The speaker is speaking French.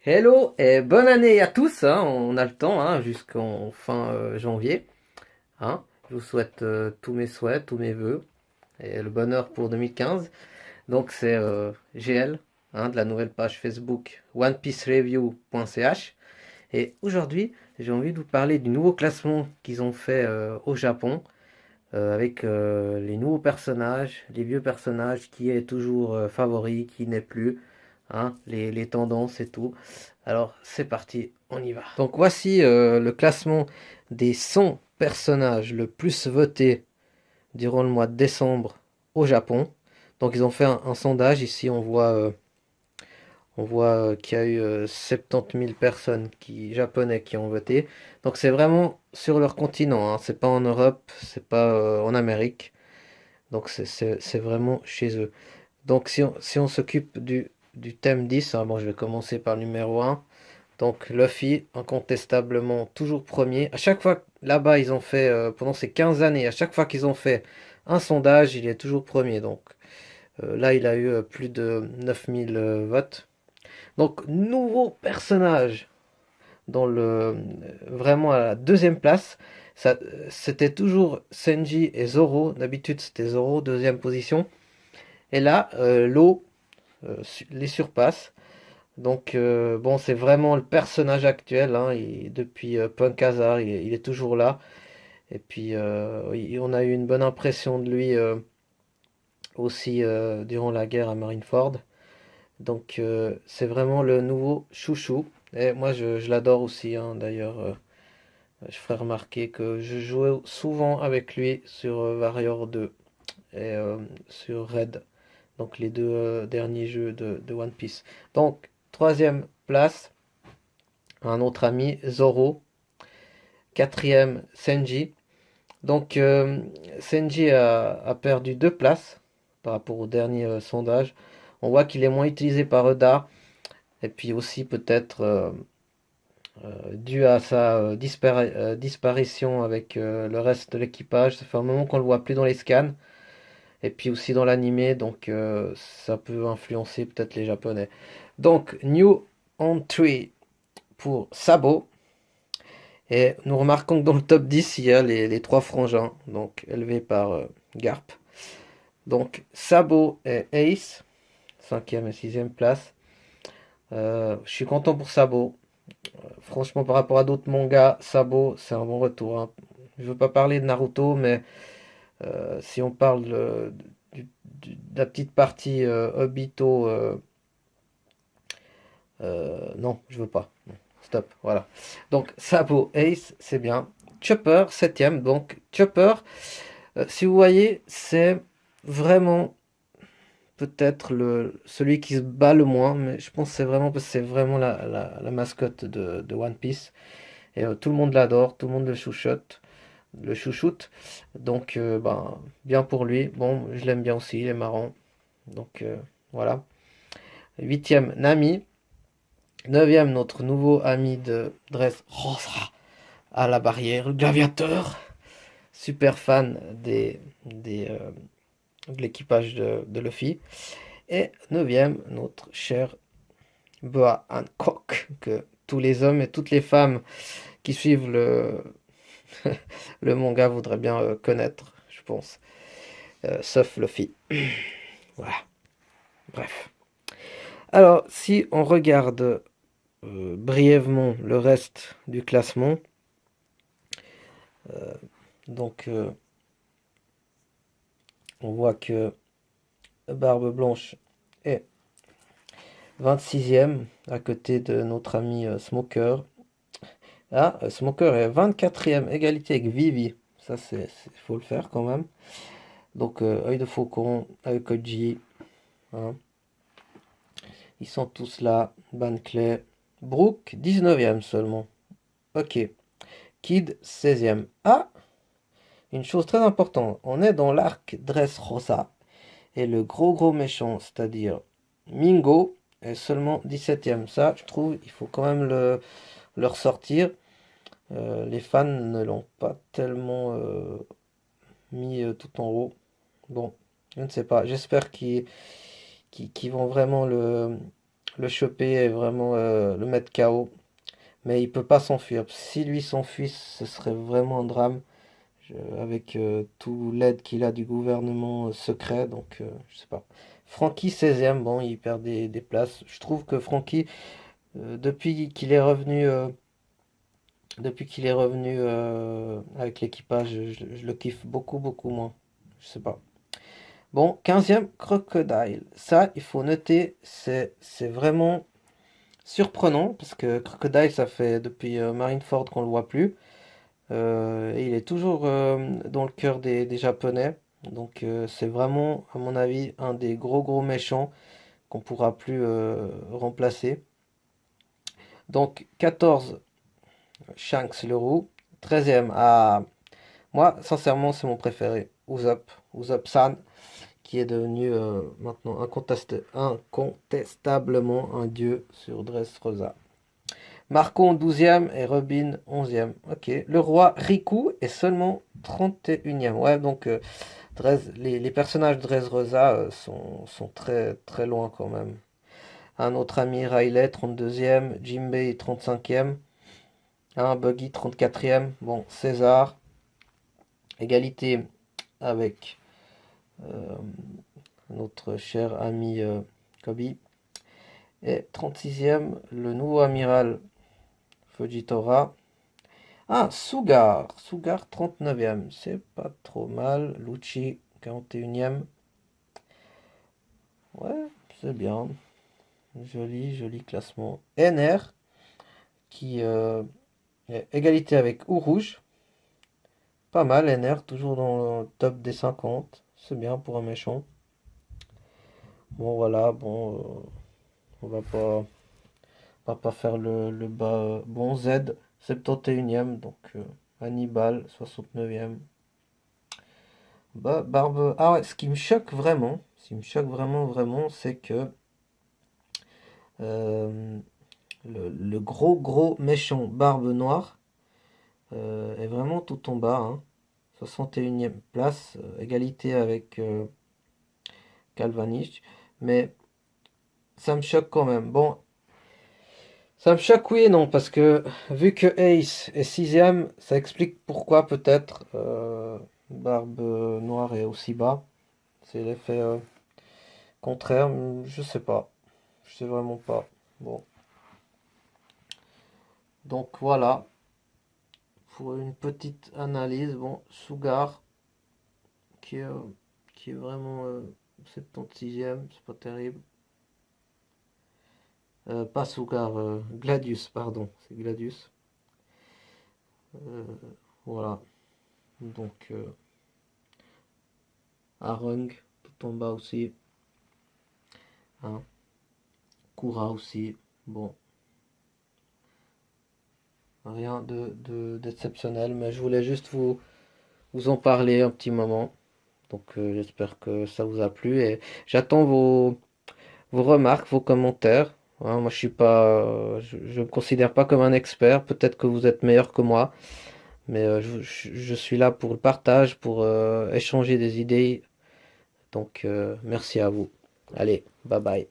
Hello et bonne année à tous, hein, on a le temps hein, jusqu'en fin janvier. Hein. Je vous souhaite tous mes souhaits, tous mes vœux et le bonheur pour 2015. Donc c'est GL hein, de la nouvelle page Facebook onepiece-review.ch et aujourd'hui j'ai envie de vous parler du nouveau classement qu'ils ont fait au Japon avec les nouveaux personnages, les vieux personnages, qui est toujours favori, qui n'est plus, hein, les tendances et tout. Alors c'est parti, on y va. Donc voici le classement des 100 personnages le plus votés durant le mois de décembre au Japon. Donc ils ont fait un sondage, ici on voit qu'il y a eu 70 000 personnes japonais qui ont voté. Donc c'est vraiment sur leur continent, hein. C'est pas en Europe, c'est pas en Amérique. Donc c'est vraiment chez eux. Donc si on s'occupe du thème 10, hein, bon je vais commencer par le numéro 1. Donc Luffy, incontestablement toujours premier. À chaque fois, là-bas, ils ont fait, pendant ces 15 années, à chaque fois qu'ils ont fait un sondage, il est toujours premier. Donc là, il a eu plus de 9000 votes. Donc, nouveau personnage dans vraiment à la deuxième place. Ça, c'était toujours Senji et Zoro. D'habitude, c'était Zoro, deuxième position. Et là, l'eau les surpasse. Donc, bon, c'est vraiment le personnage actuel, hein, depuis Punk Hazard, il est toujours là. Et puis, on a eu une bonne impression de lui aussi durant la guerre à Marineford. Donc, c'est vraiment le nouveau chouchou. Et moi, je l'adore aussi, hein, d'ailleurs. Je ferai remarquer que je jouais souvent avec lui sur Warrior 2 et sur Red. Donc, les deux derniers jeux de One Piece. Donc, troisième place. Un autre ami, Zoro. Quatrième, Senji. Donc, Senji a perdu 2 places par rapport au dernier sondage. On voit qu'il est moins utilisé par Oda. Et puis aussi peut-être dû à sa disparition avec le reste de l'équipage. Ça fait un moment qu'on le voit plus dans les scans. Et puis aussi dans l'animé. Donc, ça peut influencer peut-être les Japonais. Donc, New Entry pour Sabo. Et nous remarquons que dans le top 10, il y a les trois frangins, donc élevés par Garp. Donc Sabo et Ace, cinquième et sixième place. Je suis content pour Sabo. Franchement, par rapport à d'autres mangas, Sabo, c'est un bon retour, hein. Je veux pas parler de Naruto, mais si on parle de la petite partie Obito, non, je veux pas. Non, stop, voilà. Donc Sabo, Ace, c'est bien. Chopper, septième. Donc Chopper, si vous voyez, c'est vraiment peut-être celui qui se bat le moins, mais je pense que c'est vraiment parce que c'est vraiment la mascotte de One Piece. Et tout le monde l'adore, tout le monde le chouchoute. Donc, ben, bien pour lui. Bon, je l'aime bien aussi, il est marrant. Donc, voilà. Huitième, Nami. Neuvième, notre nouveau ami de Dressrosa à la barrière, le gladiateur. Super fan de l'équipage de Luffy. Et neuvième, notre cher Boa Hancock, que tous les hommes et toutes les femmes qui suivent le manga voudraient bien connaître, je pense. Sauf Luffy. Voilà, bref. Alors, si on regarde brièvement le reste du classement, donc on voit que Barbe Blanche est 26e à côté de notre ami Smoker. Ah, Smoker est 24e, égalité avec Vivi. Ça, faut le faire quand même. Donc, œil de faucon, œil Koji, hein. Ils sont tous là. Ban Clay. Brooke, 19e seulement. Ok. Kid, 16e. Ah, une chose très importante. On est dans l'arc Dressrosa. Et le gros méchant, c'est-à-dire Mingo, est seulement 17e. Ça, je trouve, il faut quand même le ressortir. Les fans ne l'ont pas tellement mis tout en haut. Bon, je ne sais pas. J'espère qu'ils vont vraiment le choper et vraiment le mettre KO. Mais il peut pas s'enfuir. Si lui s'enfuit, ce serait vraiment un drame. Avec tout l'aide qu'il a du gouvernement secret, donc je sais pas. Frankie 16e, bon, il perd des places. Je trouve que Frankie, depuis qu'il est revenu avec l'équipage, je le kiffe beaucoup, beaucoup moins. Je sais pas. Bon, 15e, Crocodile. Ça, il faut noter, c'est vraiment surprenant, parce que Crocodile, ça fait depuis Marineford qu'on le voit plus. Et il est toujours dans le cœur des Japonais. Donc c'est vraiment, à mon avis, un des gros gros méchants qu'on pourra plus remplacer. Donc 14, Shanks le roux. 13e, moi, sincèrement, c'est mon préféré. Usopp. Usopp-san, qui est devenu maintenant incontestablement un dieu sur Dressrosa. Marco en 12e et Robin 11e. Ok. Le roi Riku est seulement 31e. Ouais, donc les personnages de Dressrosa sont très très loin quand même. Un autre ami Riley 32e, Jinbei 35e, un Buggy 34e. Bon, César, égalité avec euh, notre cher ami Kobe. Et 36e, le nouveau amiral Fujitora. Ah, Sugar 39e, c'est pas trop mal. Lucci 41e, ouais, c'est bien. Joli, joli classement. NR qui est égalité avec Ou Rouge. Pas mal, NR, toujours dans le top des 50. C'est bien pour un méchant. Bon, voilà, bon, on va pas faire le bas. Bon, Z 71e, donc Hannibal 69e. Barbe. Ah ouais, ce qui me choque vraiment, vraiment, c'est que euh, le gros, gros méchant Barbe Noire est vraiment tout en bas, hein. 61e place, égalité avec Calvanich. Mais ça me choque quand même. Bon, ça me choque, oui et non, parce que vu que Ace est 6e, ça explique pourquoi peut-être Barbe Noire est aussi bas. C'est l'effet contraire, je sais pas. Je sais vraiment pas. Bon. Donc voilà, pour une petite analyse, bon, Sugar, qui est, euh, qui est vraiment 76e, c'est pas terrible. Pas Sugar, Gladius, pardon, c'est Gladius. Euh, voilà, donc Arung, tout en bas aussi, hein. Kura aussi, bon, rien d'exceptionnel, mais je voulais juste vous en parler un petit moment. Donc j'espère que ça vous a plu et j'attends vos remarques, vos commentaires. Hein, moi je suis pas, je me considère pas comme un expert. Peut-être que vous êtes meilleur que moi, mais je suis là pour le partage, pour échanger des idées. Donc merci à vous. Allez, bye bye.